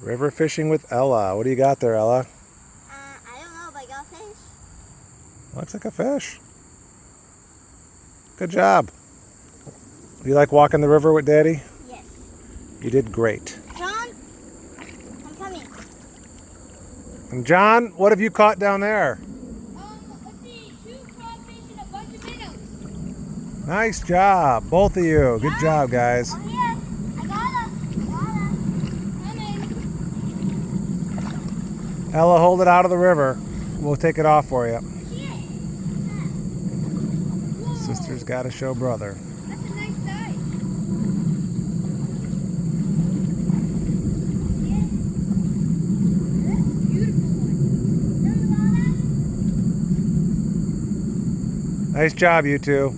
River fishing with Ella. What do you got there, Ella? I don't know if I got fish. Looks like a fish. Good job. Do you like walking the river with Daddy? Yes. You did great. John, I'm coming. And John, what have you caught down there? Let's see, 2 crawfish and a bunch of minnows. Nice job, both of you. Good job, guys. Oh, yeah. I got him. Ella, hold it out of the river. We'll take it off for you. Sister's got to show brother. That's a nice size. Nice job, you two.